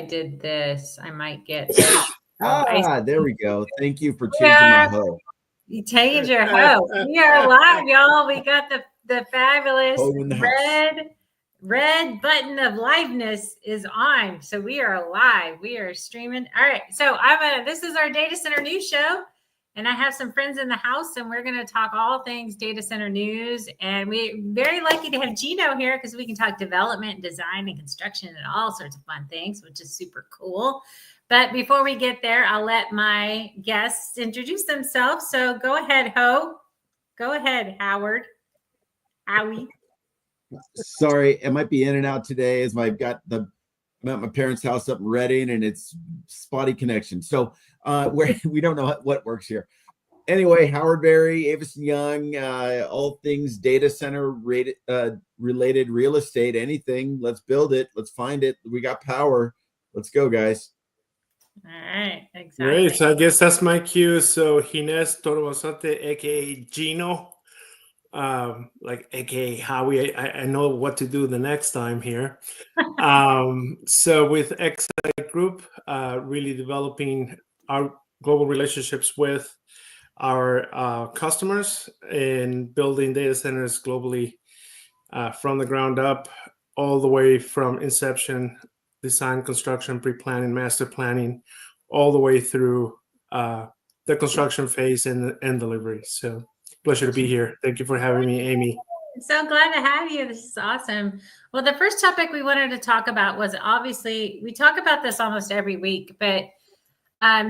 did this. I might get. There we go. Thank you for changing my hoe. You change your hoe. We are live, y'all. We got the fabulous red button of liveness is on. So we are live. We are streaming. All right. So this is our data center news show. And I have some friends in the house, and we're going to talk all things data center news. And we're very lucky to have Gino here because we can talk development, design, and construction and all sorts of fun things, which is super cool. But before we get there, I'll let my guests introduce themselves. So go ahead, Ho. Go ahead, Howard. Howie. Sorry, I might be in and out today as I'm at my parents' house up in Reading, and it's spotty connection. So we don't know what works here. Anyway, Howard Berry, Avison Young, all things data center related real estate, anything. Let's build it. Let's find it. We got power. Let's go, guys. All right, exactly. Great. So I guess that's my cue. So Ginés Torobosate, aka Gino, aka Howie. I know what to do the next time here. So with Excite Group, really developing our global relationships with our customers and building data centers globally from the ground up, all the way from inception, design, construction, pre-planning, master planning, all the way through the construction phase and delivery. So pleasure to be here. Thank you for having me, Amy. So glad to have you. This is awesome. Well, the first topic we wanted to talk about was, obviously, we talk about this almost every week, but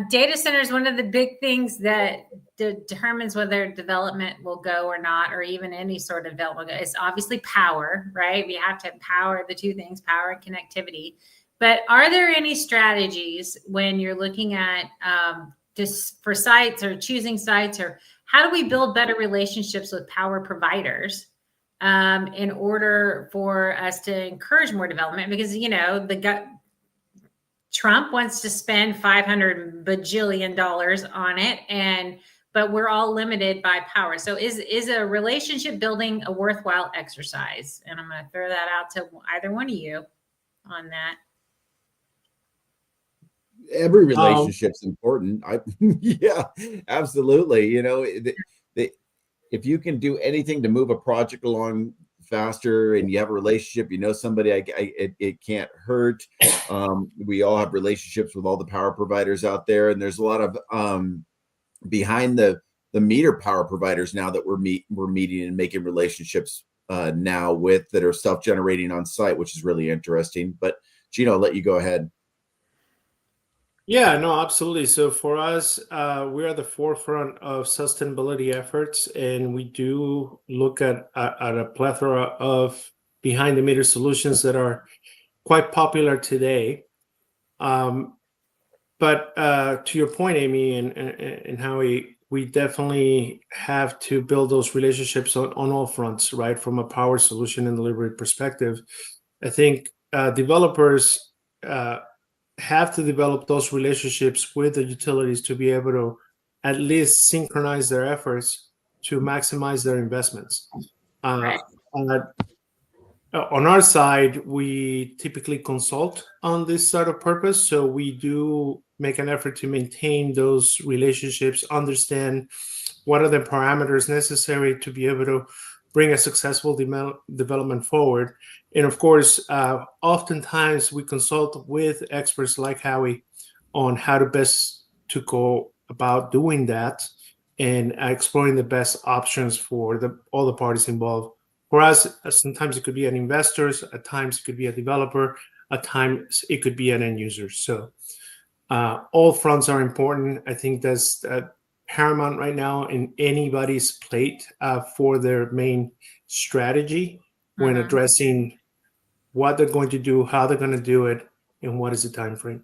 data centers, one of the big things that determines whether development will go or not, or even any sort of development, is obviously power, right? We have to have power, the two things, power and connectivity. But are there any strategies when you're looking at just for sites or choosing sites, or how do we build better relationships with power providers in order for us to encourage more development? Because, Trump wants to spend $500 bajillion on it, but we're all limited by power. So is a relationship building a worthwhile exercise? And I'm going to throw that out to either one of you on that. Every relationship's important. Yeah, absolutely. If you can do anything to move a project along faster and you have a relationship, somebody, it can't hurt. We all have relationships with all the power providers out there, and there's a lot of behind the meter power providers now that we're meeting and making relationships now with, that are self-generating on site, which is really interesting. But Gino, I'll let you go ahead. Yeah, no, absolutely. So for us, we're at the forefront of sustainability efforts, and we do look at a plethora of behind the meter solutions that are quite popular today. But to your point, Amy and Howie, we definitely have to build those relationships on all fronts, right? From a power solution and delivery perspective, I think developers have to develop those relationships with the utilities to be able to at least synchronize their efforts to maximize their investments. Right. On our side, we typically consult on this sort of purpose. So we do make an effort to maintain those relationships, understand what are the parameters necessary to be able to bring a successful development forward. And of course, oftentimes we consult with experts like Howie on how to best to go about doing that and exploring the best options for all the parties involved. For us, sometimes it could be an investor, at times it could be a developer, at times it could be an end user. So all fronts are important. I think that's paramount right now in anybody's plate for their main strategy when addressing what they're going to do, how they're going to do it, and what is the time frame.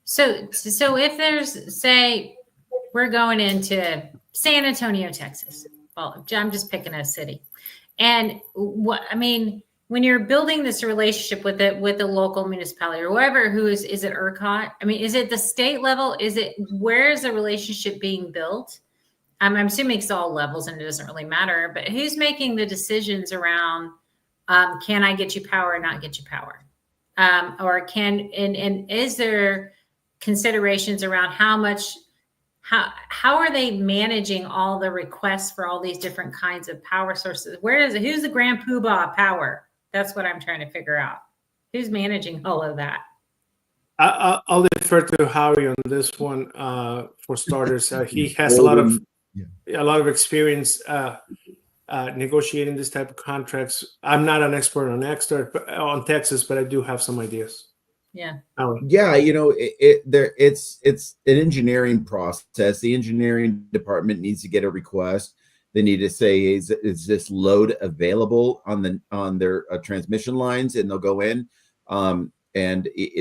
So if there's, say, we're going into San Antonio, Texas. Well, I'm just picking a city. And when you're building this relationship with the local municipality or whoever, is it ERCOT? Is it the state level? Where is the relationship being built? I'm assuming it's all levels and it doesn't really matter, but who's making the decisions around, can I get you power or not get you power? or can and is there considerations around how are they managing all the requests for all these different kinds of power sources? Who's the grand poobah of power? That's what I'm trying to figure out. Who's managing all of that? I'll defer to Howie on this one. For starters, he has a lot of experience negotiating this type of contracts. I'm not an expert on Texas, but I do have some ideas. Yeah. Yeah, it's an engineering process. The engineering department needs to get a request. They need to say, is this load available on their transmission lines, and they'll go in. And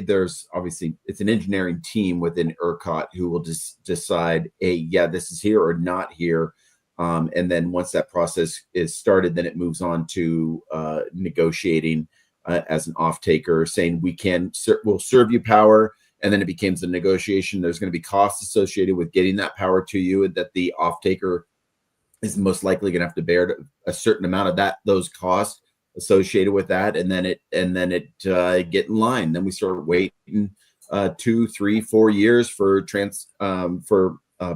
there's obviously, it's an engineering team within ERCOT who will just decide, yeah, this is here or not here. And then once that process is started, then it moves on to negotiating as an off-taker, saying we'll serve you power. And then it becomes a negotiation. There's going to be costs associated with getting that power to you, and that the off-taker is most likely going to have to bear a certain amount of those costs associated with that, and then it get in line. Then we start waiting 2, 3, 4 years for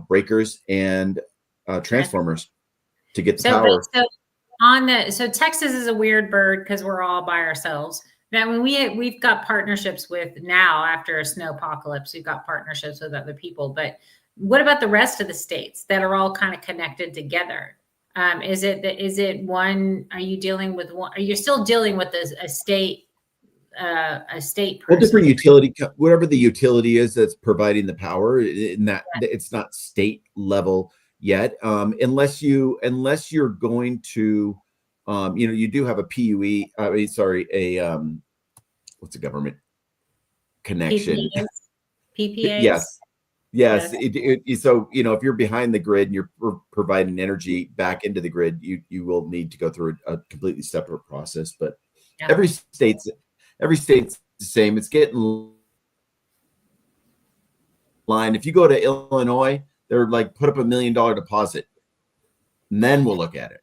breakers and transformers to get the power. So Texas is a weird bird because we're all by ourselves. Now, when we've got partnerships with, now after a snow apocalypse, we've got partnerships with other people. But what about the rest of the states that are all kind of connected together? Is it one? Are you dealing with one? Are you still dealing with a state person? Well, different utility, whatever the utility is that's providing the power, in that it's not state level yet, unless you're going to, you do have a PUE. What's a government connection? PPAs? Yes. So, if you're behind the grid and you're providing energy back into the grid, you will need to go through a completely separate process. But every state's the same. It's getting line. If you go to Illinois, they're like, put up $1 million deposit, and then we'll look at it.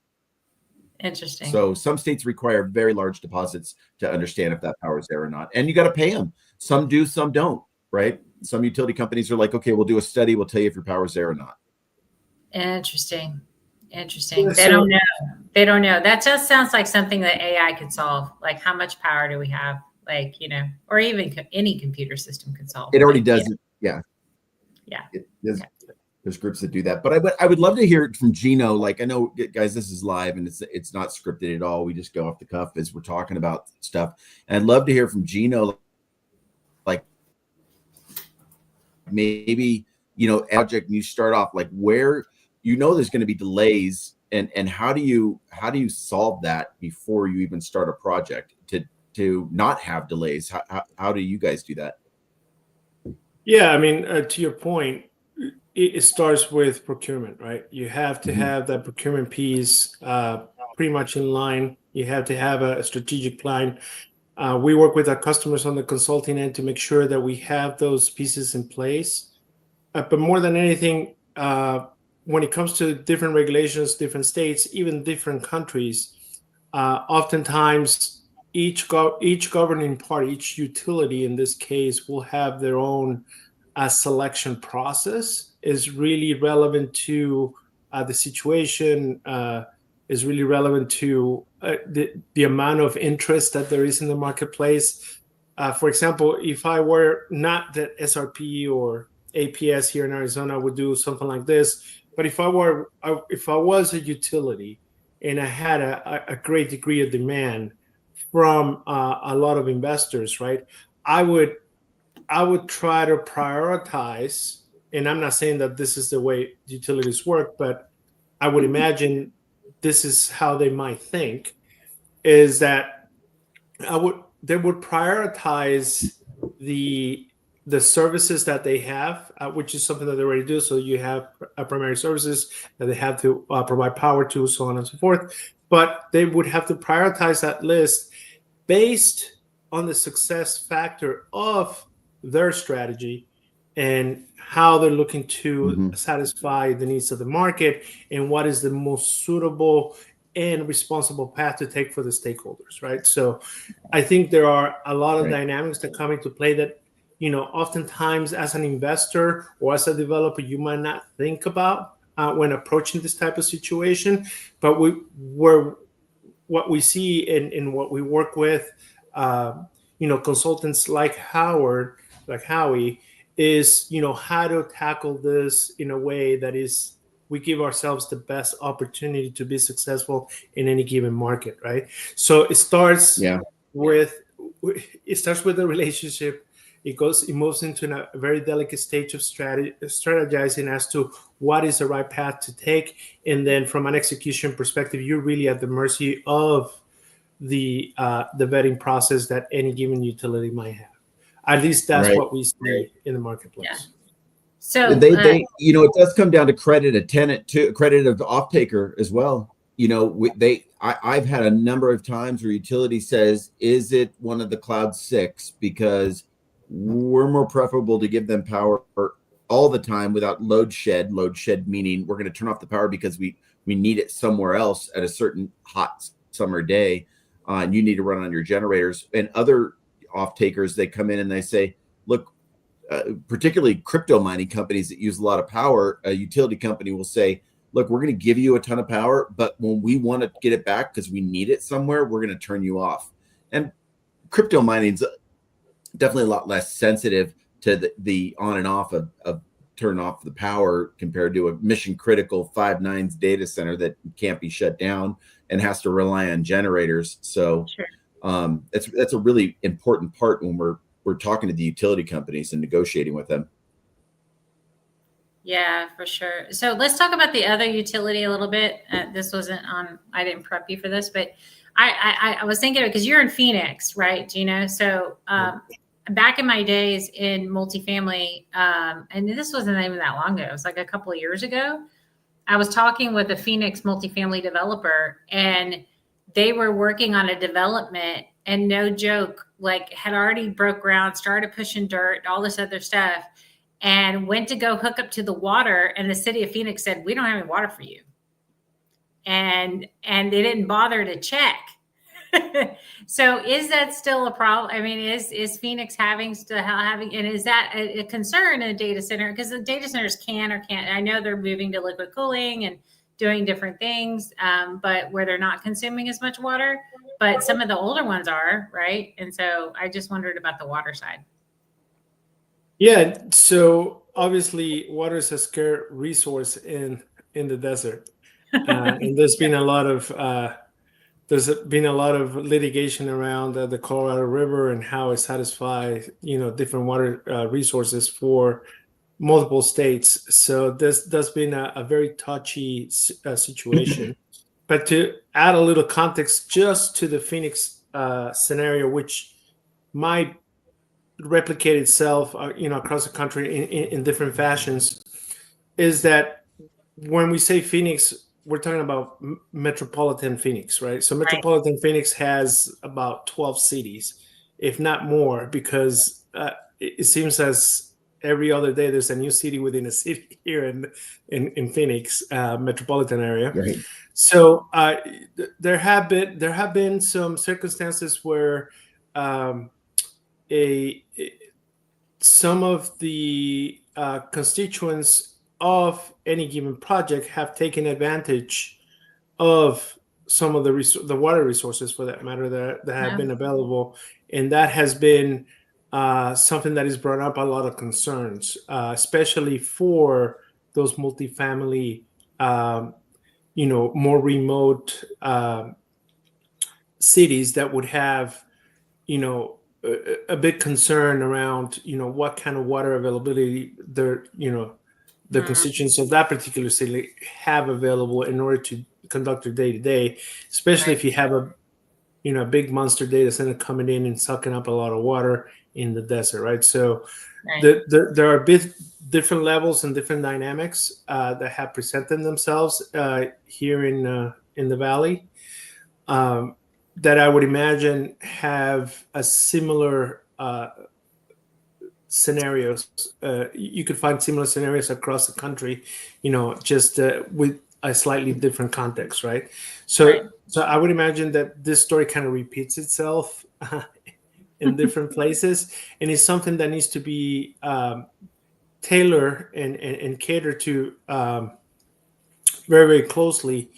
Interesting. So some states require very large deposits to understand if that power is there or not, and you got to pay them. Some do, some don't. Right? Some utility companies are like, okay, we'll do a study. We'll tell you if your power's there or not. Interesting. Yeah, They don't know. That just sounds like something that AI could solve. Like, how much power do we have? Like, or even any computer system can solve. It already does it. Yeah. There's groups that do that. But I would love to hear it from Gino. Like, I know, guys, this is live and it's not scripted at all. We just go off the cuff as we're talking about stuff. And I'd love to hear from Gino, like, maybe project, and you start off like where there's going to be delays, and how do you solve that before you even start a project to not have delays? How do you guys do that? Yeah, I mean, to your point, it starts with procurement, right? You have to have that procurement piece pretty much in line. You have to have a strategic plan. We work with our customers on the consulting end to make sure that we have those pieces in place. But more than anything, when it comes to different regulations, different states, even different countries, oftentimes each governing party, each utility in this case, will have their own selection process. Is really relevant to the situation. Is really relevant to the amount of interest that there is in the marketplace. For example, if I were not that SRP or APS here in Arizona, I would do something like this. But if I was a utility and I had a great degree of demand from a lot of investors, right? I would try to prioritize, and I'm not saying that this is the way utilities work, but I would imagine this is how they might think, is that they would prioritize the services that they have, which is something that they already do. So you have primary services that they have to provide power to, so on and so forth. But they would have to prioritize that list based on the success factor of their strategy and how they're looking to satisfy the needs of the market, and what is the most suitable and responsible path to take for the stakeholders, right? So I think there are a lot of dynamics that come into play that, oftentimes as an investor or as a developer, you might not think about when approaching this type of situation. But what we see in what we work with, consultants like Howie, is, how to tackle this in a way that is, we give ourselves the best opportunity to be successful in any given market, right? So it starts with the relationship. It moves into a very delicate stage of strategizing as to what is the right path to take. And then from an execution perspective, you're really at the mercy of the vetting process that any given utility might have. At least that's what we see in the marketplace. Yeah. So they it does come down to credit a tenant to credit of the off taker as well. I've had a number of times where utility says, is it one of the cloud 6? Because we're more preferable to give them power all the time without load shed meaning we're going to turn off the power because we need it somewhere else at a certain hot summer day, and you need to run on your generators. And other off takers, they come in and they say, look, particularly crypto mining companies that use a lot of power, a utility company will say, look, we're going to give you a ton of power, but when we want to get it back because we need it somewhere, we're going to turn you off. And crypto mining's definitely a lot less sensitive to the on and off of turn off the power compared to a mission critical 5 nines data center that can't be shut down and has to rely on generators. So that's a really important part when we're talking to the utility companies and negotiating with them. Yeah, for sure. So let's talk about the other utility a little bit. This wasn't on, I didn't prep you for this, but I was thinking of it because you're in Phoenix, right, Gino? So back in my days in multifamily, and this wasn't even that long ago, it was like a couple of years ago, I was talking with a Phoenix multifamily developer, and they were working on a development, and no joke, like had already broke ground, started pushing dirt, all this other stuff, and went to go hook up to the water. And the city of Phoenix said, we don't have any water for you. And they didn't bother to check. So is that still a problem? I mean, is Phoenix having, and is that a concern in a data center? Because the data centers can or can't. I know they're moving to liquid cooling and doing different things, but where they're not consuming as much water, but some of the older ones are, right? And so I just wondered about the water side. Yeah, so obviously water is a scarce resource in the desert. And there's been a lot of litigation around the Colorado River and how it satisfies different water resources for multiple states. So that's been a very touchy situation. But to add a little context just to the Phoenix scenario, which might replicate itself across the country in different fashions, is that when we say Phoenix, we're talking about metropolitan Phoenix, right? So metropolitan Phoenix has about 12 cities, if not more, because it seems as every other day there's a new city within a city here in Phoenix metropolitan area. Right. So there have been some circumstances where some of the constituents of any given project have taken advantage of some of the water resources, for that matter, that have been available, and that has been something that has brought up a lot of concerns, especially for those multifamily, more remote cities that would have, a big concern around, what kind of water availability the constituents of that particular city have available in order to conduct their day-to-day, especially if you have a big monster data center coming in and sucking up a lot of water in the desert, right? So there are different levels and different dynamics that have presented themselves here in the Valley that I would imagine have a similar scenarios. You could find similar scenarios across the country, just with a slightly different context, right? So, Right. so I would imagine that this story kind of repeats itself in different places, and it's something that needs to be tailored and catered to very, very closely,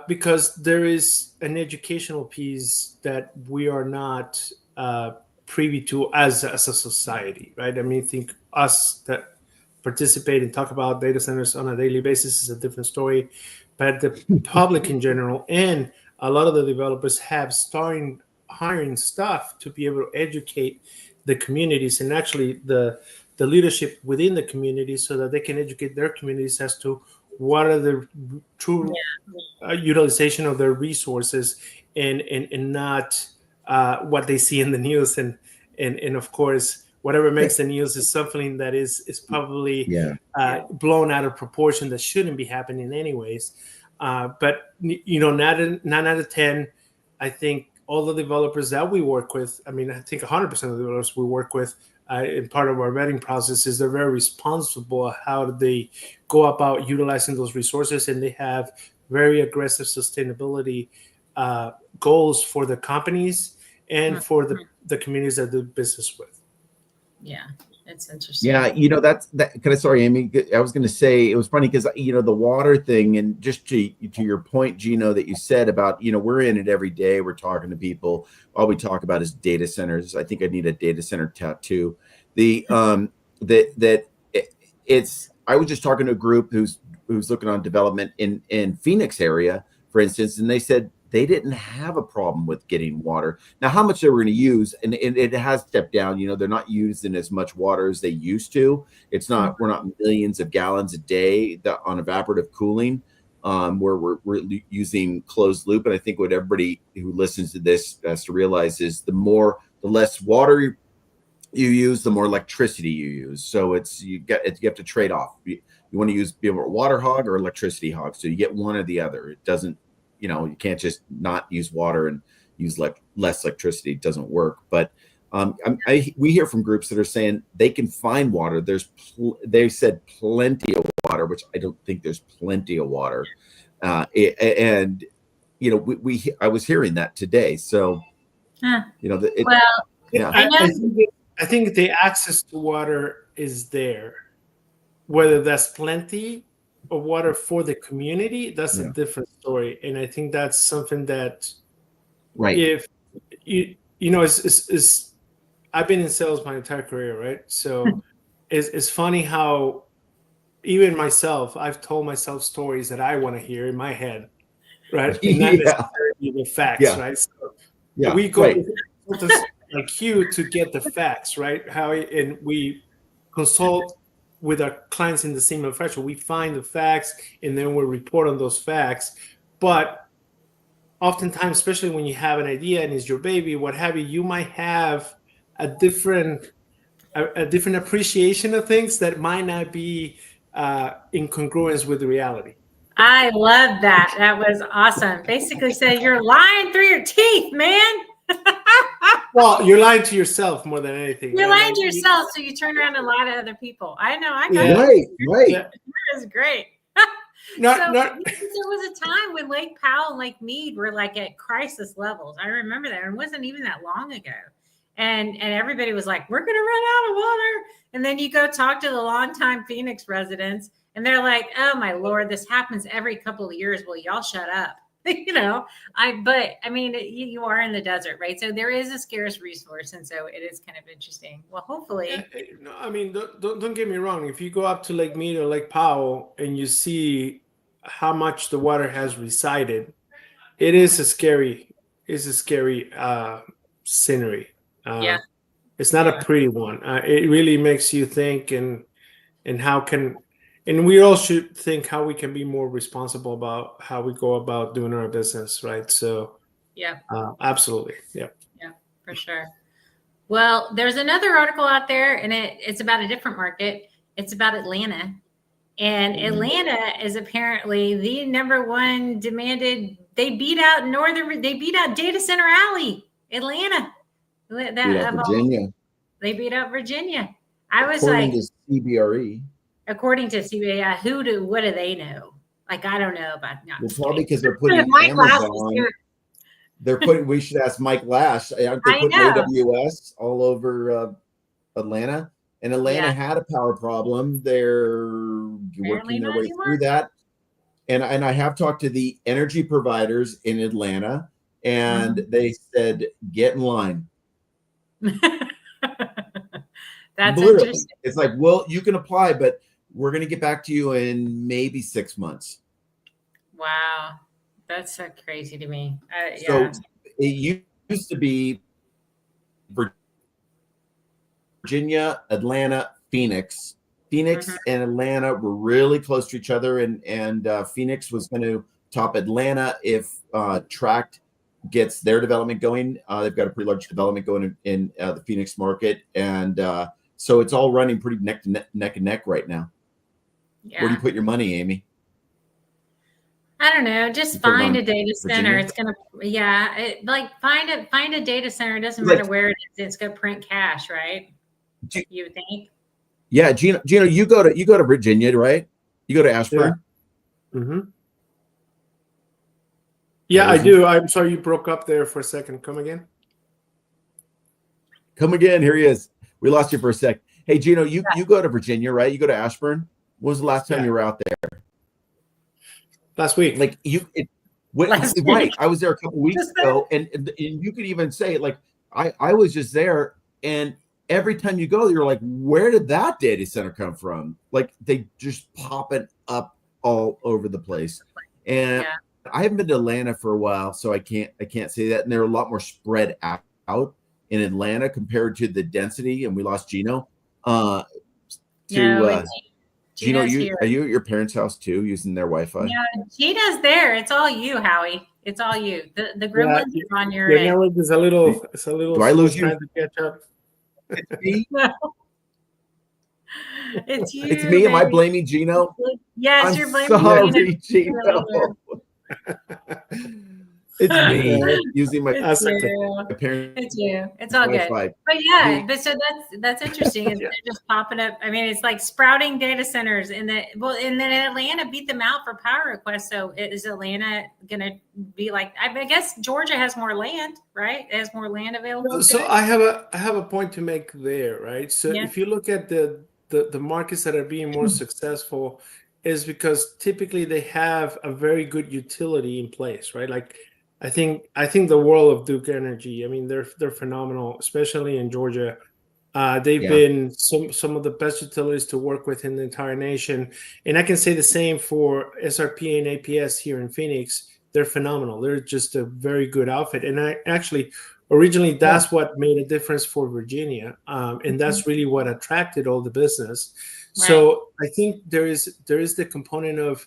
because there is an educational piece that we are not privy to as a society, right? I mean, think us that participate and talk about data centers on a daily basis is a different story, but the public in general and a lot of the developers have started hiring staff to be able to educate the communities and actually the leadership within the community so that they can educate their communities as to what are the true utilization of their resources and not what they see in the news and of course whatever makes the news is something that is probably Yeah. blown out of proportion that shouldn't be happening anyways. But 9 out of 10, I think all the developers that we work with, I mean, I think 100% of the developers we work with in part of our vetting process is they're very responsible how they go about utilizing those resources, and they have very aggressive sustainability goals for the companies and for the communities that do business with. Yeah, it's interesting. Yeah, that's that. Sorry, Amy. I was going to say it was funny because the water thing, and just to your point, Gino, that you said about we're in it every day. We're talking to people. All we talk about is data centers. I think I need a data center tattoo. I was just talking to a group who's looking on development in Phoenix area, for instance, and they said they didn't have a problem with getting water. Now, how much they were going to use, and it has stepped down. They're not using as much water as they used to. We're not millions of gallons a day on evaporative cooling, where we're using closed loop. And I think what everybody who listens to this has to realize is the less water you use, the more electricity you use. So you have to trade off. You want to be a water hog or electricity hog. So you get one or the other. It doesn't. You can't just not use water and use less electricity. It doesn't work. But we hear from groups that are saying they can find water. They said plenty of water, which I don't think there's plenty of water. I was hearing that today. So, I think the access to water is there. Whether that's plenty of water for the community, that's a different story. And I think that's something that, right, if it's I've been in sales my entire career, right? So it's funny how even myself, I've told myself stories that I want to hear in my head, right? And not necessarily the facts, right? So we go to like you to get the facts, right? And we consult with our clients in the same manufacturer. We find the facts and then we report on those facts. But oftentimes, especially when you have an idea and it's your baby, what have you, you might have a different appreciation of things that might not be in congruence with the reality. I love that. That was awesome. Basically said you're lying through your teeth, man. Well, you're lying to yourself more than anything. You're lying to yourself, so you turn around and lie to other people. I know. I got it. Right. That is great. There was a time when Lake Powell and Lake Mead were like at crisis levels. I remember that. It wasn't even that long ago. And everybody was like, we're going to run out of water. And then you go talk to the longtime Phoenix residents, and they're like, oh, my Lord, this happens every couple of years. Well, y'all shut up. You are in the desert, right? So there is a scarce resource, and so it is kind of interesting. Well, hopefully, no, I mean, don't get me wrong. If you go up to Lake Mead or Lake Powell and you see how much the water has resided, it is a scary scenery. It's not a pretty one. It really makes you think, and we all should think how we can be more responsible about how we go about doing our business, right? So, absolutely, yeah, for sure. Well, there's another article out there, and it's about a different market. It's about Atlanta, and Atlanta is apparently the number one demanded. They beat out Data Center Alley, Atlanta. Virginia. They beat out Virginia. I was according to CBRE. According to CBRE, what do they know? Like, I don't know about not. Well, probably because they're putting Mike Lash is Amazon. here. They're putting. We should ask Mike Lash. Aren't they I putting know. AWS all over Atlanta? And Atlanta Yeah. had a power problem. They're working their not way anymore. through that. And I have talked to the energy providers in Atlanta, and they said, get in line. That's Literally. interesting. It's like, well, you can apply, but we're going to get back to you in maybe 6 months. Wow. That's so crazy to me. So Yeah. it used to be Virginia, Atlanta, Phoenix. Phoenix and Atlanta were really close to each other, and Phoenix was going to top Atlanta if Tract gets their development going. They've got a pretty large development going in the Phoenix market, and so it's all running pretty neck and neck right now. Yeah. Where do you put your money, Amy? I don't know. Just You put it find on a data center. Virginia? It's gonna, find a data center. It doesn't Like- matter where it is. It's gonna print cash, right? Do- You would think. Yeah, Gino, you go to Virginia, right? You go to Ashburn. Yeah, I do. I'm sorry you broke up there for a second. Come again. Come again. Here he is. We lost you for a sec. Hey, Gino, you go to Virginia, right? You go to Ashburn. When was the last time you were out there? Last week. Like Last right? week. I was there a couple weeks ago, and you could even say like I was just there, and every time you go, you're like, where did that data center come from? Like they just popping up all over the place. And I haven't been to Atlanta for a while, so I can't say that. And they're a lot more spread out in Atlanta compared to the density. And we lost Gino. Gino, are you at your parents' house too, using their Wi-Fi? No, Gina's there. It's all you, Howie. It's all you. The gremlins are on your Your end. network is a little. Do I lose you? trying to catch up. It's me. It's you. It's me. Am I baby. blaming Gino? Yes, I'm you're blaming sorry, Gino. Gino. It's me using my It's you. parents' It's you. It's all good. Wi-Fi. But yeah, but so that's interesting. They're just popping up. I mean, it's like sprouting data centers and then Atlanta beat them out for power requests. So is Atlanta gonna be like, I guess Georgia has more land, right? It has more land available. So I have a point to make there, right? So Yeah. if you look at the markets that are being more successful, is because typically they have a very good utility in place, right? Like I think the world of Duke Energy. I mean, they're phenomenal, especially in Georgia. They've been some of the best utilities to work with in the entire nation, and I can say the same for SRP and APS here in Phoenix. They're phenomenal. They're just a very good outfit, and I actually originally that's what made a difference for Virginia, and that's really what attracted all the business. Right. So I think there is the component of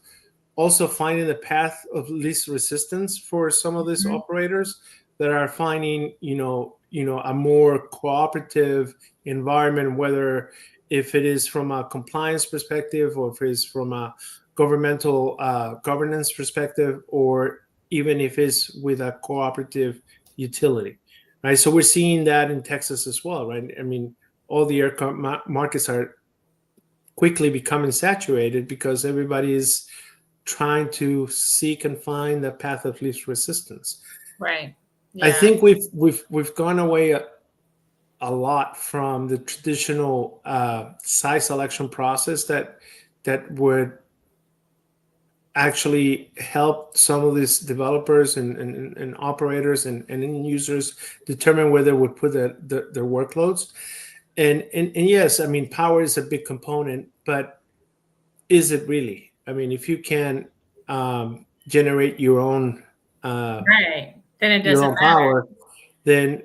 also finding the path of least resistance for some of these operators that are finding, a more cooperative environment, whether if it is from a compliance perspective or if it's from a governmental governance perspective, or even if it's with a cooperative utility, right? So we're seeing that in Texas as well, right? I mean, all the ERCOT markets are quickly becoming saturated because everybody is trying to seek and find the path of least resistance. Right. I Yeah. think we've gone away a lot from the traditional site selection process that would actually help some of these developers and operators and end users determine where they would put their workloads. And yes, I mean, power is a big component, but is it really? I mean, if you can generate your own Right. Then it your doesn't own matter. power, then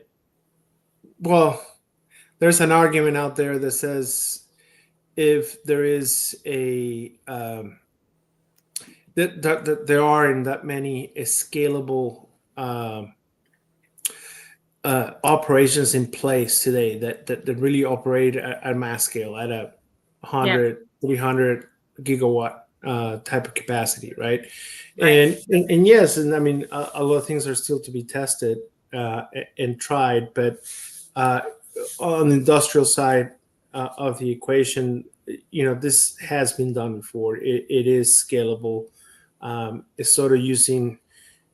there's an argument out there that says if there is a that there aren't that many scalable operations in place today that really operate at mass scale at a 100, 300 gigawatt type of capacity, right? And yes, and I mean a lot of things are still to be tested and tried, but on the industrial side of the equation, this has been done before. It is scalable is sort of using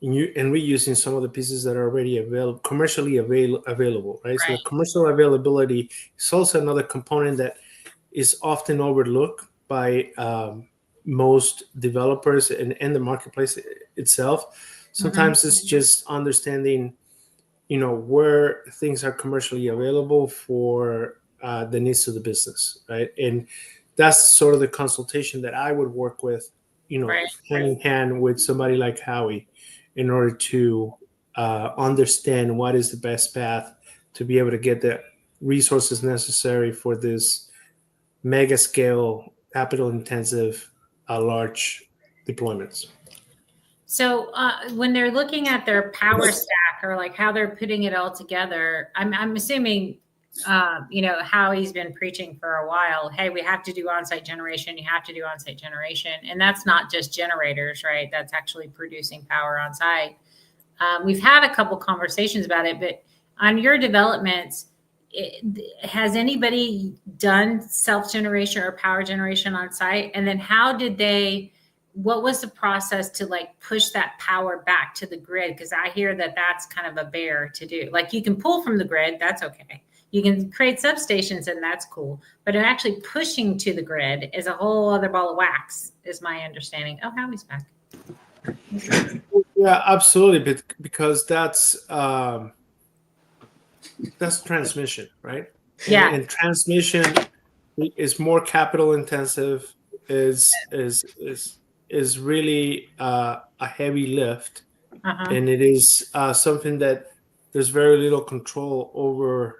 and reusing some of the pieces that are already commercially available, right? So the commercial availability is also another component that is often overlooked by most developers and the marketplace itself. Sometimes it's just understanding, where things are commercially available for the needs of the business, right? And that's sort of the consultation that I would work with, hand in hand with somebody like Howie, in order to understand what is the best path to be able to get the resources necessary for this mega scale, capital intensive, large deployments. So when they're looking at their power stack or like how they're putting it all together, I'm assuming, Howie's been preaching for a while. Hey, we have to do on-site generation. You have to do on-site generation. And that's not just generators, right? That's actually producing power on site. We've had a couple conversations about it, but on your developments, has anybody done self-generation or power generation on site? And then what was the process to like push that power back to the grid? Because I hear that that's kind of a bear to do. Like you can pull from the grid, that's okay. You can create substations and that's cool. But actually pushing to the grid is a whole other ball of wax, is my understanding. Oh, Howie's back. Yeah, absolutely. Because that's transmission, right? Yeah. And transmission is more capital intensive, is really a heavy lift, and it is something that there's very little control over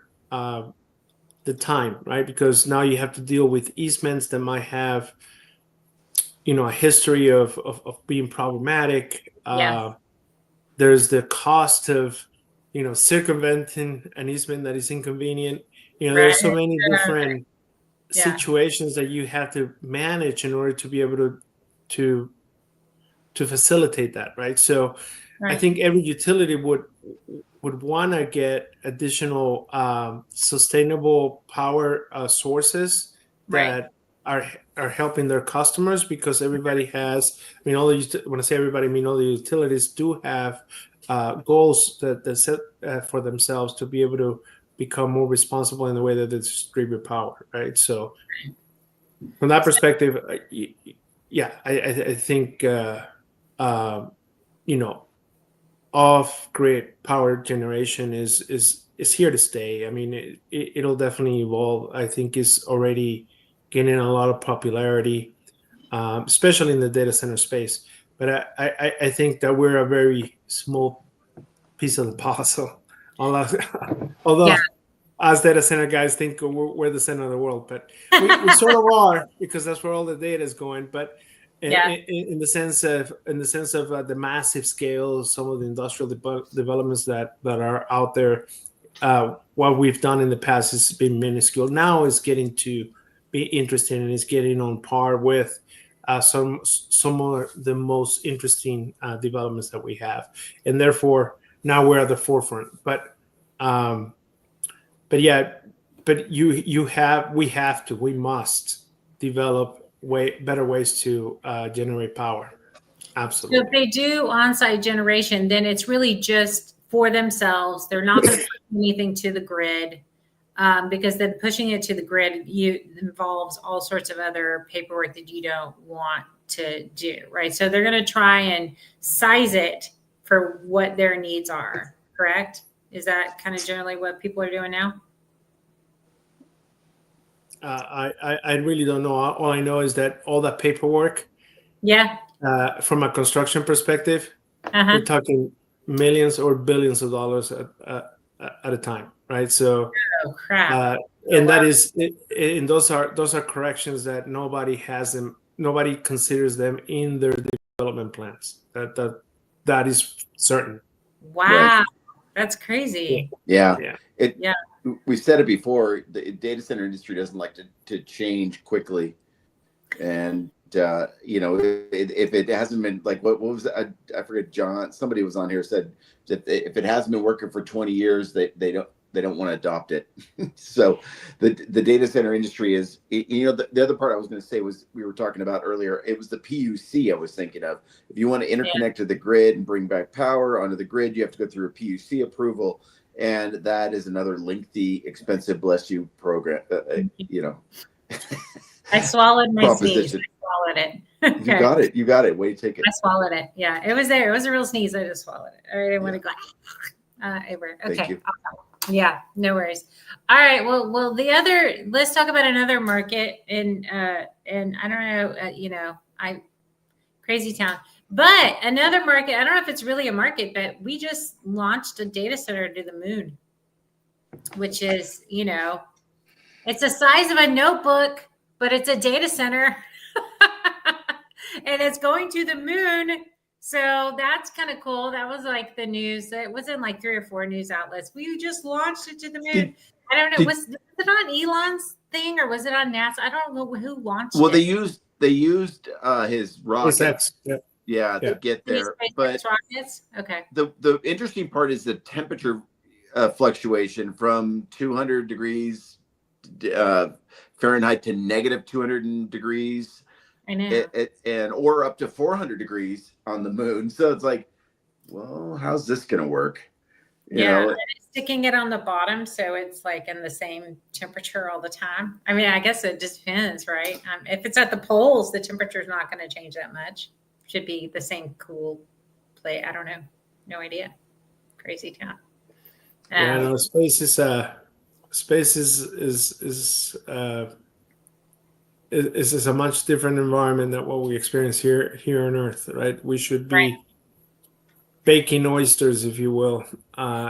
the time, right? Because now you have to deal with easements that might have, a history of being problematic. There's the cost of, circumventing an easement that is inconvenient. There's so many different situations that you have to manage in order to be able to facilitate that, right? So I think every utility would want to get additional sustainable power sources that are helping their customers, because everybody has, when I say everybody, I mean all the utilities do have goals that they set for themselves to be able to become more responsible in the way that they distribute power, right? So from that perspective, I think off-grid power generation is here to stay. I mean, it'll definitely evolve. I think is already gaining a lot of popularity, especially in the data center space. But I think that we're a very small piece of the puzzle. Although us data center guys think we're the center of the world, but we sort of are, because that's where all the data is going. But in the sense of the massive scale, some of the industrial developments that are out there, what we've done in the past has been minuscule. Now it's getting to be interesting, and it's getting on par with some of the most interesting developments that we have, and therefore now we're at the forefront. But we must develop better ways to generate power. Absolutely. So if they do on-site generation, then it's really just for themselves. They're not going to put anything to the grid, because then pushing it to the grid involves all sorts of other paperwork that you don't want to do, right? So they're going to try and size it for what their needs are, correct? Is that kind of generally what people are doing now? I really don't know. All I know is that all that paperwork, from a construction perspective, we're talking millions or billions of dollars at a time, right? So, and that is, and those are corrections that nobody has them. Nobody considers them in their development plans. That is certain. Wow, right. That's crazy. Yeah. We've said it before. The data center industry doesn't like to change quickly, and if it hasn't been like what was I forget, John, somebody was on here said that if it hasn't been working for 20 years, they don't want to adopt it. So the data center industry is, the other part I was going to say was, we were talking about earlier, it was the PUC I was thinking of. If you want to interconnect to the grid and bring back power onto the grid, you have to go through a PUC approval. And that is another lengthy, expensive, bless you program, I swallowed my sneeze. proposition. I swallowed it. Okay. You got it. Way to take it. I swallowed it. Yeah, it was there. It was a real sneeze. I just swallowed it. I didn't want to go. Okay. Thank you. Yeah, no worries. All right. Well, let's talk about another market and I don't know, crazy town, but another market. I don't know if it's really a market, but we just launched a data center to the moon, which is, it's the size of a notebook, but it's a data center and it's going to the moon. So that's kind of cool. That was like the news. It was in like 3 or 4 news outlets. We just launched it to the moon. I don't know. Was it on Elon's thing or was it on NASA? I don't know who launched it. Well, they used his rockets. Yeah. To get there. But rockets? Okay. The interesting part is the temperature fluctuation from 200 degrees Fahrenheit to negative 200 degrees. I know. Or up to 400 degrees on the moon. So it's like, well, how's this going to work? You know? And it's sticking it on the bottom, so it's like in the same temperature all the time. I mean, I guess it just depends, right? If it's at the poles, the temperature is not going to change that much. Should be the same cool play. I don't know. No idea. Crazy town. No, space is a much different environment than what we experience here on Earth, right? We should be baking oysters, if you will,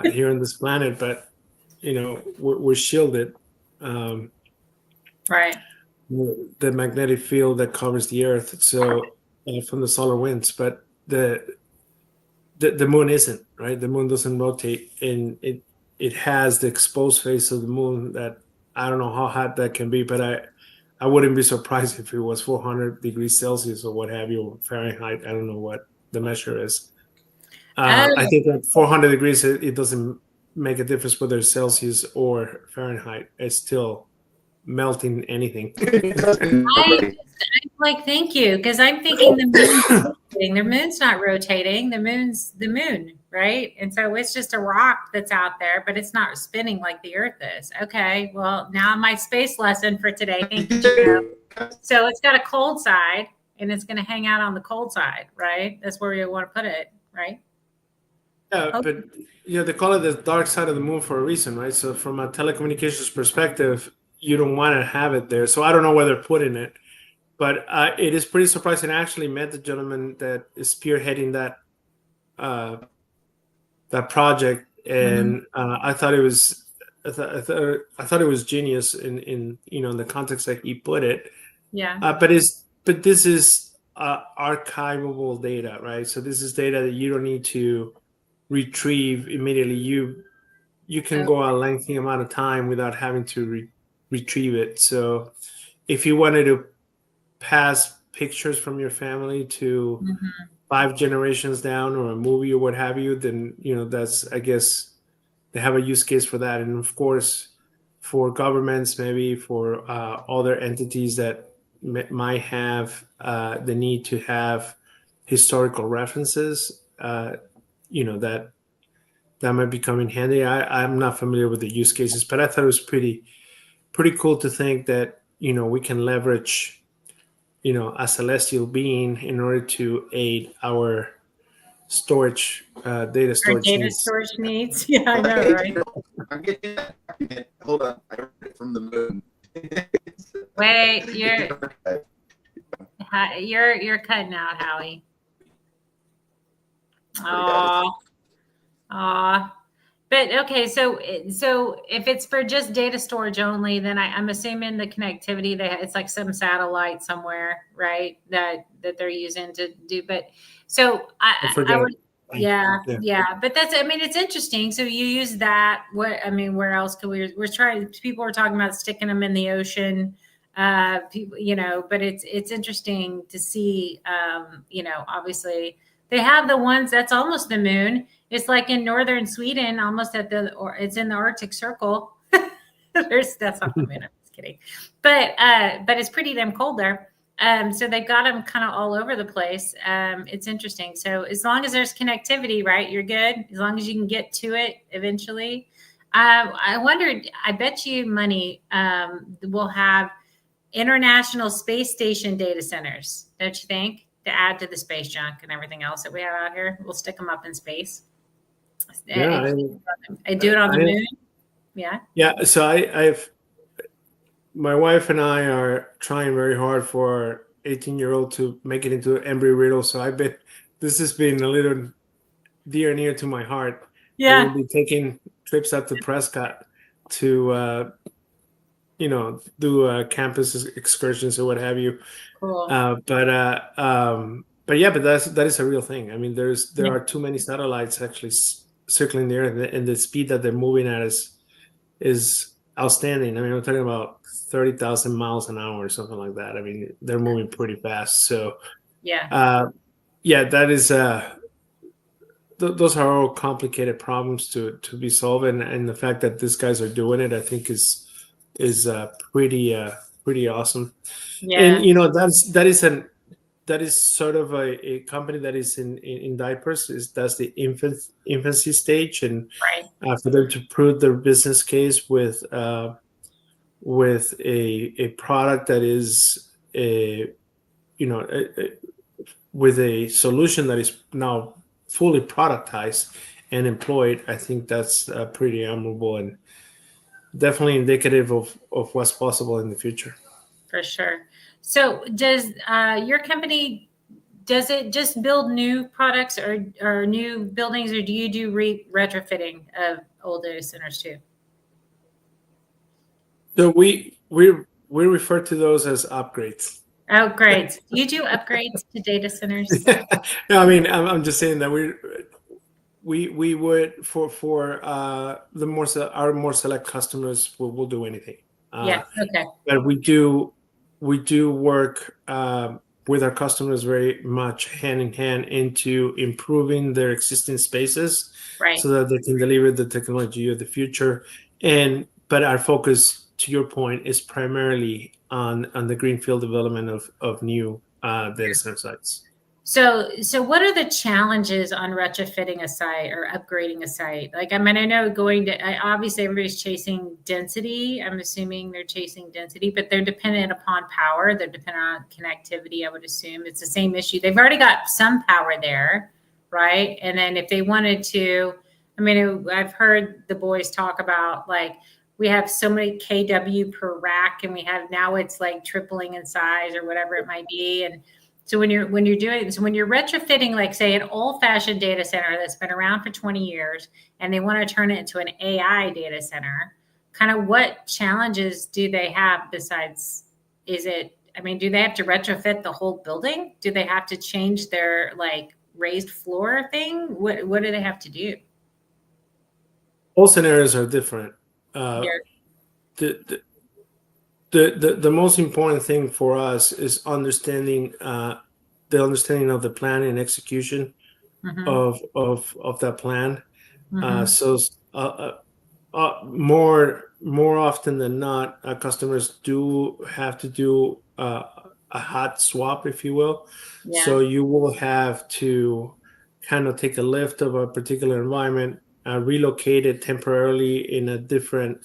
here on this planet, but we're shielded. Right. The magnetic field that covers the Earth, so from the solar winds, but the moon isn't, right? The moon doesn't rotate, and it has the exposed face of the moon that I don't know how hot that can be, but I wouldn't be surprised if it was 400 degrees Celsius or what have you, Fahrenheit. I don't know what the measure is. I think at 400 degrees, it doesn't make a difference whether it's Celsius or Fahrenheit. It's still melting anything. I'm like, thank you, because I'm thinking the moon's rotating. The moon's not rotating. The moon's the moon, right? And so it's just a rock that's out there, but it's not spinning like the Earth is. Okay, well, now my space lesson for today. Thank you. So it's got a cold side, and it's going to hang out on the cold side, right? That's where you want to put it, right? Yeah, but they call it the dark side of the moon for a reason, right? So from a telecommunications perspective, you don't want to have it there. So I don't know where they're putting it, but it is pretty surprising. I actually met the gentleman that is spearheading that project, and I thought it was I thought it was genius in the context that he put it. Yeah. But this is archivable data, right? So this is data that you don't need to retrieve immediately. You can go a lengthy amount of time without having to retrieve it. So if you wanted to pass pictures from your family to 5 generations down, or a movie or what have you, then that's, I guess, they have a use case for that. And of course, for governments, maybe for other entities that might have the need to have historical references, that might become in handy. I'm not familiar with the use cases, but I thought it was pretty cool to think that we can leverage a celestial being in order to aid our storage, data storage needs. Yeah, I know, right? I'm getting that document. Hold on, I read it from the moon. Wait, you're cutting out, Howie. But okay, so if it's for just data storage only, then I'm assuming the connectivity, it's like some satellite somewhere, right? That they're using to do. But so I would, yeah. But it's interesting. So you use that. Where else could we're trying? People were talking about sticking them in the ocean. People, but it's interesting to see. Obviously They have the ones that's almost the moon. It's like in northern Sweden, almost or it's in the Arctic Circle. That's not the moon. I'm just kidding, but it's pretty damn cold there. So they've got them kind of all over the place. It's interesting. So as long as there's connectivity, right, you're good. As long as you can get to it eventually. I wondered. I bet you money we'll have International Space Station data centers. Don't you think? To add to the space junk and everything else that we have out here, we'll stick them up in space. Yeah, I do it on the moon. Yeah. So my wife and I are trying very hard for our 18-year-old to make it into Embry-Riddle. So this has been a little dear and near to my heart. Yeah. We'll be taking trips out to Prescott to, do campus excursions or what have you. Cool. But that is a real thing. I mean, there are too many satellites actually circling the Earth, and the speed that they're moving at is outstanding. I mean, we're talking about 30,000 miles an hour or something like that. I mean, they're moving pretty fast. So that is those are all complicated problems to be solved, and the fact that these guys are doing it, I think, is pretty awesome. Yeah. And that is sort of a company that is in diapers. That's the infancy stage, and for them to prove their business case with a product that is with a solution that is now fully productized and employed, I think that's pretty admirable and definitely indicative of what's possible in the future. For sure. So does your company, does it just build new products or new buildings, or do you do retrofitting of old data centers too? So we refer to those as upgrades. Oh, great. Do you do upgrades to data centers? No, I mean, I'm just saying that we would for our more select customers, we'll do anything. Okay. But we do work with our customers very much hand in hand into improving their existing spaces, so that they can deliver the technology of the future. But our focus, to your point, is primarily on the greenfield development of new data center sites. So what are the challenges on retrofitting a site or upgrading a site? Like, I mean, I know obviously everybody's chasing density. I'm assuming they're chasing density, but they're dependent upon power. They're dependent on connectivity. I would assume it's the same issue. They've already got some power there, right? And then if they wanted to, I mean, I've heard the boys talk about, like, we have so many kW per rack, and now it's like tripling in size or whatever it might be. And so when you're retrofitting, like, say, an old-fashioned data center that's been around for 20 years, and they want to turn it into an AI data center, kind of what challenges do they have besides, do they have to retrofit the whole building? Do they have to change their, like, raised floor thing? What do they have to do? All scenarios are different. The most important thing for us is understanding of the plan and execution of that plan. So more often than not, customers do have to do a hot swap, if you will. Yeah. So you will have to kind of take a lift of a particular environment, relocate it temporarily in a different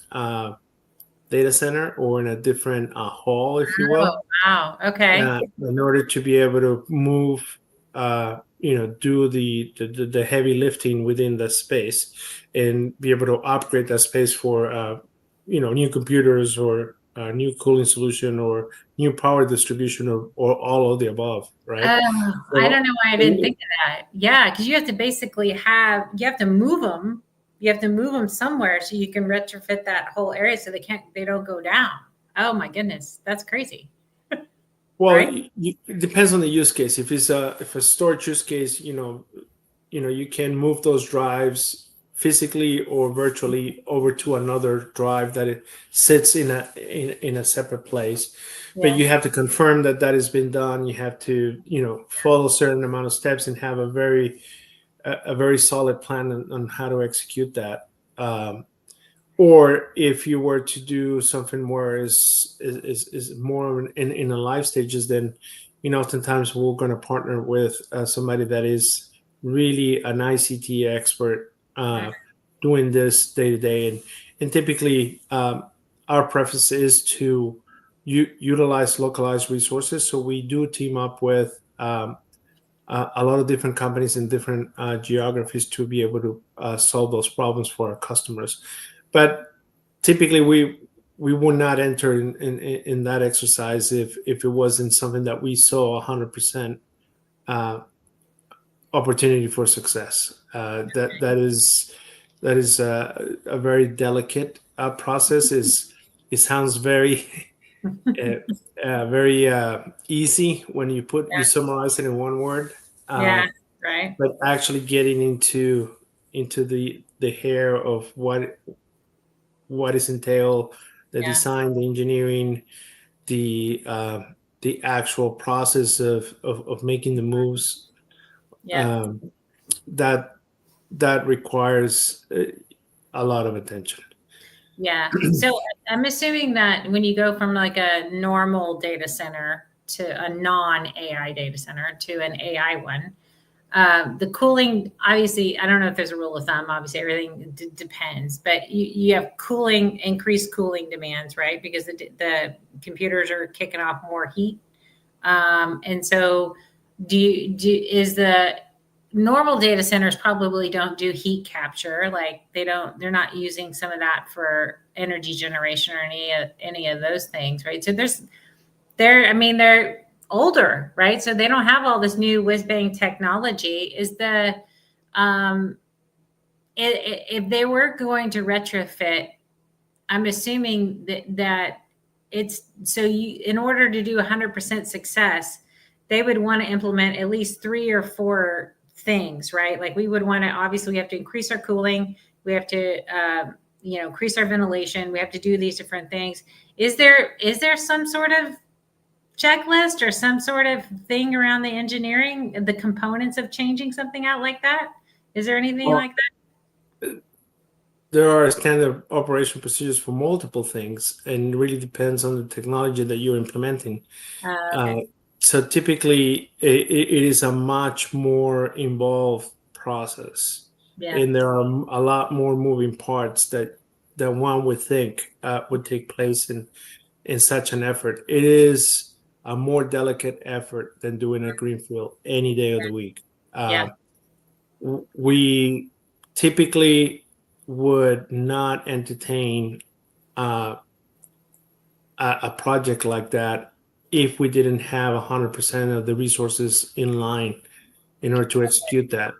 data center or in a different hall, if you will. Oh, wow. Okay. In order to be able to move, do the heavy lifting within the space and be able to upgrade that space for, new computers or new cooling solution or new power distribution or all of the above, right? I don't know why I didn't think of that. Yeah, because you have to basically move them. You have to move them somewhere so you can retrofit that whole area so they don't go down. Oh my goodness, that's crazy. Well, right? It depends on the use case. If it's a storage use case, you can move those drives physically or virtually over to another drive that it sits in a separate place. but you have to confirm that that has been done. You have to, follow a certain amount of steps and have a very solid plan on how to execute that. Or if you were to do something more is more in the live stages, then oftentimes we're going to partner with somebody that is really an ICT expert doing this day to day, and typically our preference is to utilize localized resources. So we do team up with a lot of different companies in different geographies to be able to solve those problems for our customers. But typically, we would not enter in that exercise if it wasn't something that we saw 100% opportunity for success. That is a very delicate process. It sounds very very easy when you summarize it in one word. Right. But actually getting into the hair of what is entailed, the design, the engineering, the actual process of making the moves. That requires a lot of attention. Yeah. So I'm assuming that when you go from like a normal data center to a non-AI data center to an AI one, the cooling, obviously, I don't know if there's a rule of thumb. Obviously, everything depends, but you have increased cooling demands, right? Because the computers are kicking off more heat. And so is the normal data centers probably don't do heat capture. Like they're not using some of that for energy generation or any of those things, right? So they're older, right? So they don't have all this new whiz bang technology. If they were going to retrofit, I'm assuming that it's so in order to do 100% success, they would want to implement at least 3 or 4 things, right? Like we would want to, obviously we have to increase our cooling. We have to, increase our ventilation. We have to do these different things. Is there some sort of checklist or some sort of thing around the engineering, the components of changing something out like that? Is there anything like that? There are standard operation procedures for multiple things, and it really depends on the technology that you're implementing. Okay. So typically, it is a much more involved process, and there are a lot more moving parts that one would think would take place in such an effort. It is a more delicate effort than doing a greenfield any day of the week. We typically would not entertain a project like that if we didn't have 100% of the resources in line in order to execute that.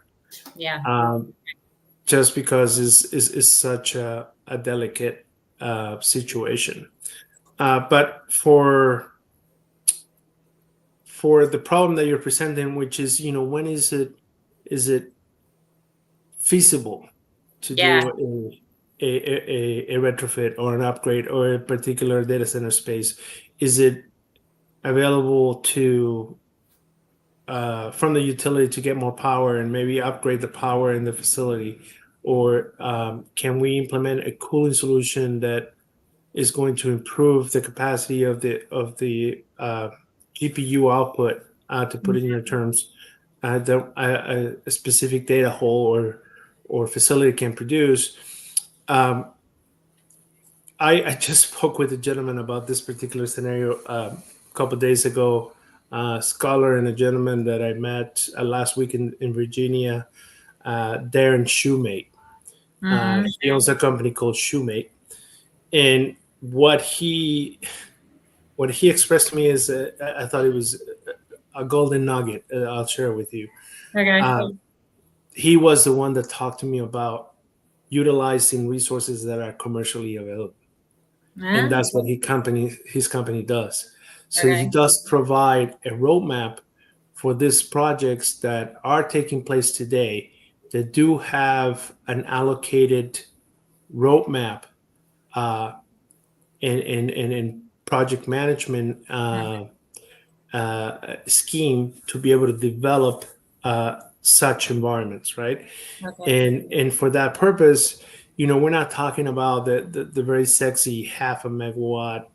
Just because is such a delicate situation. But for the problem that you're presenting, which is, when is it feasible to do a retrofit or an upgrade or a particular data center space? Is it available to from the utility to get more power and maybe upgrade the power in the facility, or can we implement a cooling solution that is going to improve the capacity of the GPU output, to put it in your terms, a specific data hole or facility can produce. I just spoke with a gentleman about this particular scenario a couple of days ago. A scholar and a gentleman that I met last week in Virginia, Darren Shoemate. He owns a company called Shoemate, and what he expressed to me is I thought it was a golden nugget. I'll share with you. Okay. He was the one that talked to me about utilizing resources that are commercially available, and that's what his company does. So he does provide a roadmap for these projects that are taking place today that do have an allocated roadmap and project management scheme to be able to develop such environments, right? Okay. And for that purpose, we're not talking about the very sexy 0.5 megawatt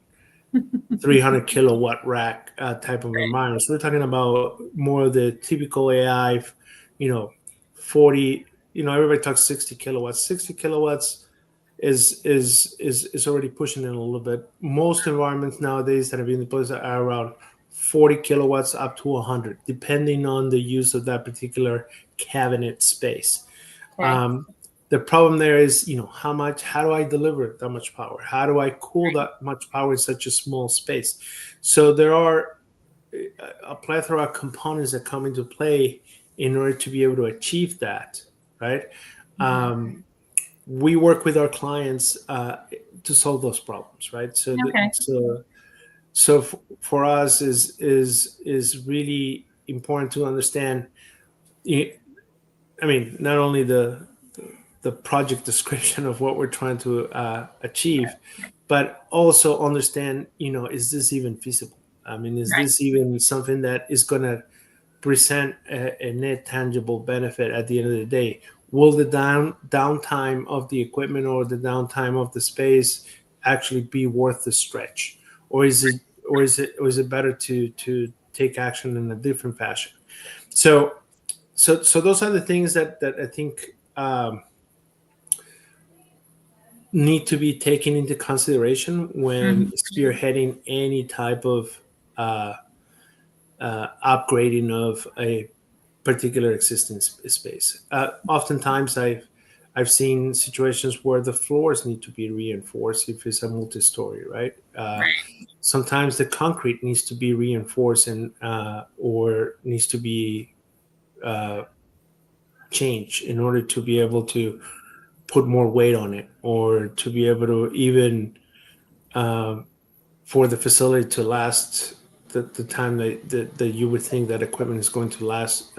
300 kilowatt rack type of environments. We're talking about more of the typical AI, 40, everybody talks 60 kilowatts. 60 kilowatts is already pushing it a little bit. Most environments nowadays that have been deployed are around 40 kilowatts up to 100, depending on the use of that particular cabinet space. Okay. The problem there is, how do I deliver that much power? How do I cool that much power in such a small space? So there are a plethora of components that come into play in order to be able to achieve that, right? We work with our clients to solve those problems, right? So, Okay. so for us is really important to understand. Not only the project description of what we're trying to achieve, but also understand, is this even feasible? Is Right. this even something that is going to present a net tangible benefit at the end of the day? Will the downtime of the equipment or the downtime of the space actually be worth the stretch, or is it better to take action in a different fashion? So those are the things that I think need to be taken into consideration when spearheading any type of upgrading of a particular existing space. Oftentimes, I've seen situations where the floors need to be reinforced if it's a multi-story, right? Sometimes the concrete needs to be reinforced or needs to be changed in order to be able to put more weight on it, or to be able to even for the facility to last the time that you would think that equipment is going to last,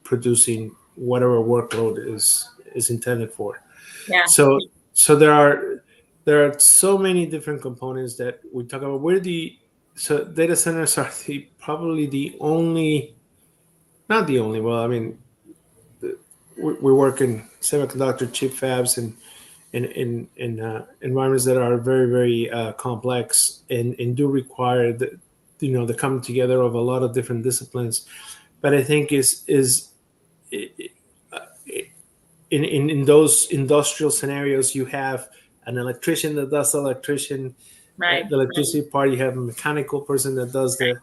producing whatever workload is intended for. Yeah. So there are so many different components that we talk about. So data centers are probably the only, not the only. Well, we work in semiconductor chip fabs and in environments that are very, very complex and do require the coming together of a lot of different disciplines. But I think in those industrial scenarios, you have an electrician that does the electricity part. You have a mechanical person that does the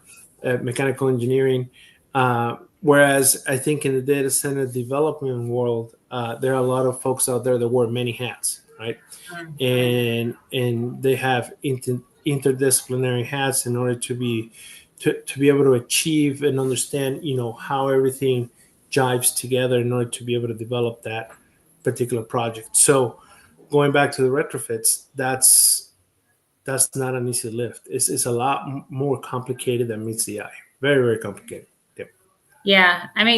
mechanical engineering. Whereas I think in the data center development world, there are a lot of folks out there that wear many hats, right? And they have interdisciplinary hats in order to be able to achieve and understand, how everything jives together in order to be able to develop that particular project. So going back to the retrofits, that's not an easy lift. It's a lot more complicated than meets the eye. Very, very complicated. Yeah. And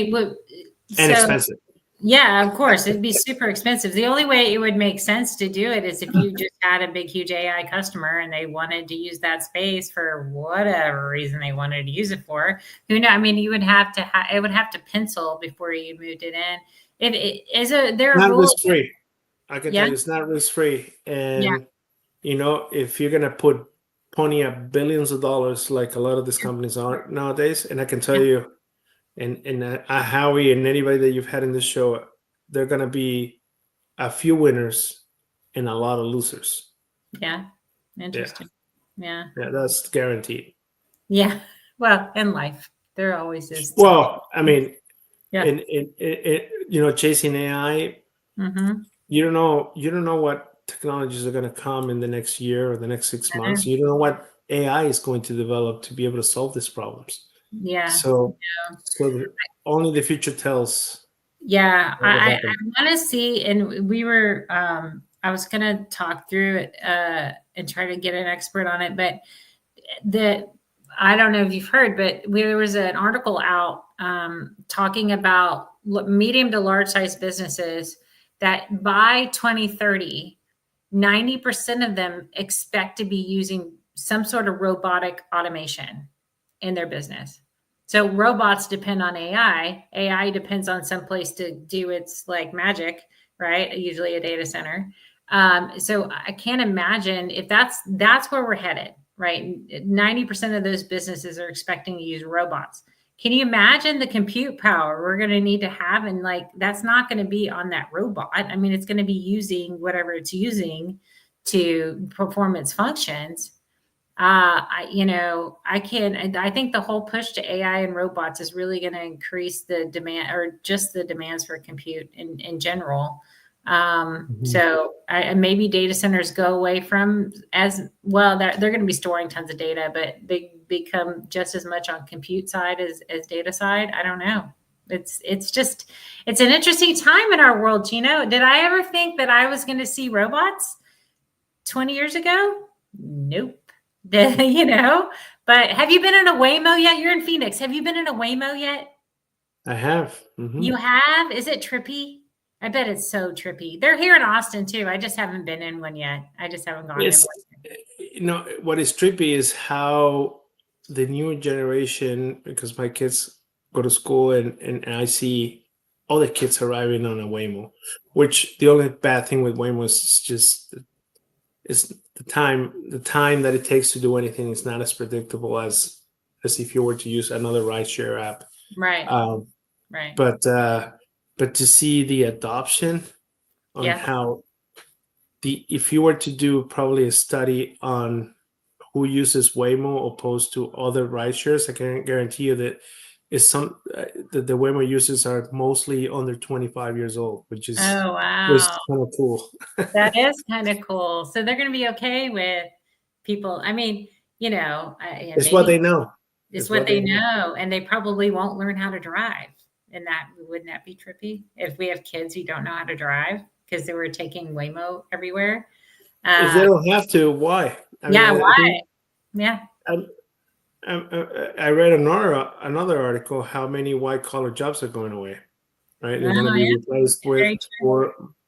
expensive. Yeah, of course. It'd be super expensive. The only way it would make sense to do it is if you just had a big, huge AI customer and they wanted to use that space for whatever reason they wanted to use it for. Who knows? You would have to it would have to pencil before you moved it in. There are not rules. Risk free. I can tell you, it's not risk free. And if you're gonna pony up billions of dollars like a lot of these companies are nowadays, and I can tell you, and Howie and anybody that you've had in this show, there are going to be a few winners and a lot of losers. Yeah. Interesting. Yeah. That's guaranteed. Yeah. Well, in life, there always is. Well, in chasing AI, you don't know what technologies are going to come in the next year or the next 6 months. You don't know what AI is going to develop to be able to solve these problems. Yeah. So only the future tells. Yeah, I want to see, and we were. I was going to talk through it and try to get an expert on it, but I don't know if you've heard, but there was an article out talking about medium to large size businesses that by 2030, 90% of them expect to be using some sort of robotic automation in their business. So robots depend on AI. AI depends on some place to do its like magic, right? Usually a data center. So I can't imagine if that's where we're headed, right? 90% of those businesses are expecting to use robots. Can you imagine the compute power we're going to need to have? And like, that's not going to be on that robot. I mean, it's going to be using whatever it's using to perform its functions. I think the whole push to AI and robots is really going to increase the demand, or just the demands for compute in general. So maybe data centers go away from as well. They're going to be storing tons of data, but they become just as much on compute side as data side. I don't know. It's an interesting time in our world, Gino. Did I ever think that I was going to see robots 20 years ago? Nope. But have you been in a Waymo yet? You're in Phoenix. Have you been in a Waymo yet? I have. Mm-hmm. You have? Is it trippy? I bet it's so trippy. They're here in Austin too. I just haven't been in one yet. I just haven't gone in one. What is trippy is how the newer generation, because my kids go to school and I see all the kids arriving on a Waymo, which the only bad thing with Waymo is just the time that it takes to do anything is not as predictable as if you were to use another rideshare app. Right. Right. But to see the adoption on how if you were to do probably a study on who uses Waymo opposed to other rideshares, I can guarantee you that the Waymo users are mostly under 25 years old, which is kind of cool. That is kind of cool. So they're going to be okay with people. I mean, it's what they know. It's what they know, and they probably won't learn how to drive. And wouldn't that be trippy if we have kids who don't know how to drive because they were taking Waymo everywhere? If they don't have to, why? Why? Yeah. I read another article how many white-collar jobs are going away, right? They're going to be replaced with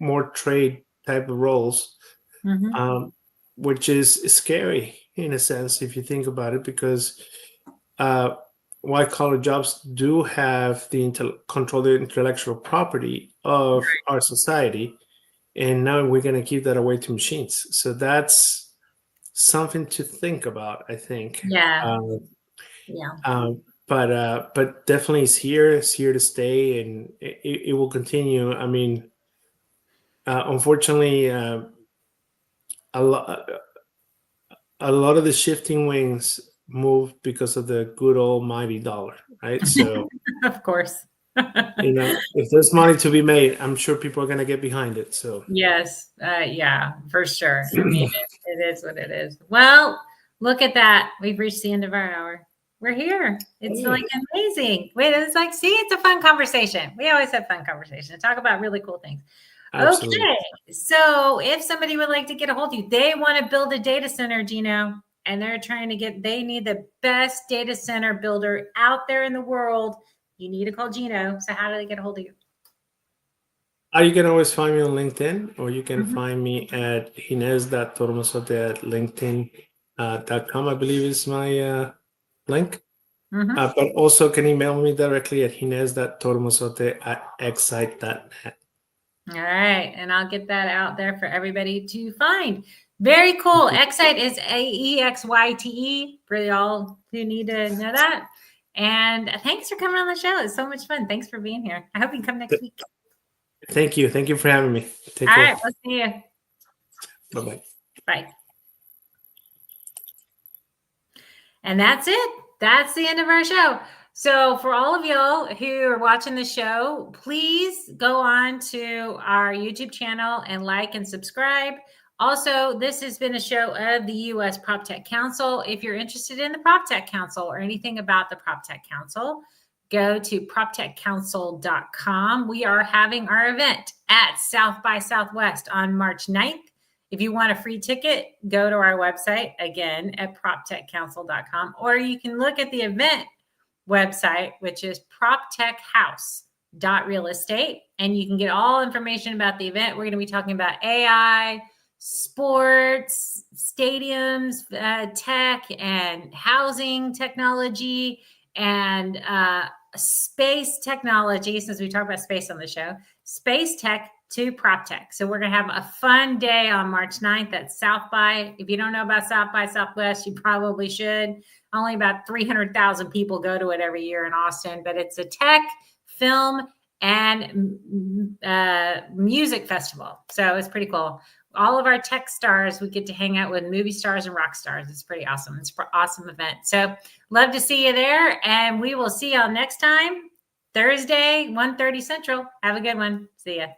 more trade type of roles, which is scary in a sense if you think about it, because white-collar jobs do have control the intellectual property of our society, and now we're going to give that away to machines. So that's something to think about, I think. But definitely it's here to stay, and it will continue. I mean, unfortunately, a lot of the shifting wings move because of the good almighty dollar, right? So of course. If there's money to be made, I'm sure people are going to get behind it. So yes, for sure. I mean, it is what it is. Well, look at that. We've reached the end of our hour. We're here. It's like amazing. Wait, it's like, see, it's a fun conversation. We always have fun conversations. Talk about really cool things. Absolutely. Okay. So if somebody would like to get a hold of you, they want to build a data center, Gino, and they're trying to they need the best data center builder out there in the world. You need to call Gino. So how do they get a hold of you? You can always find me on LinkedIn, or you can find me at Ginés.Tormosote at LinkedIn.com, I believe is my link. But also can email me directly at Ginés.Tormosote at excite.net. All right. And I'll get that out there for everybody to find. Very cool. Excite is AEXYTE for y'all who need to know that. And thanks for coming on the show. It's so much fun. Thanks for being here. I hope you can come next week. Thank you. Thank you for having me. Take care. All right. We'll see you. Bye-bye. Bye. And that's it. That's the end of our show. So for all of y'all who are watching the show, please go on to our YouTube channel and like and subscribe. Also, this has been a show of the U.S. PropTech Council. If you're interested in the PropTech Council or anything about the PropTech Council, go to proptechcouncil.com. We are having our event at South by Southwest on March 9th. If you want a free ticket, go to our website, again, at proptechcouncil.com, or you can look at the event website, which is proptechhouse.realestate, and you can get all information about the event. We're going to be talking about AI, sports, stadiums, tech, and housing technology, and space technology, since we talk about space on the show, space tech to prop tech. So we're going to have a fun day on March 9th at South by. If you don't know about South by Southwest, you probably should. Only about 300,000 people go to it every year in Austin, but it's a tech, film, and music festival. So it's pretty cool. All of our tech stars, we get to hang out with movie stars and rock stars. It's pretty awesome. It's an awesome event. So love to see you there. And we will see y'all next time, Thursday, 1:30 Central. Have a good one. See ya.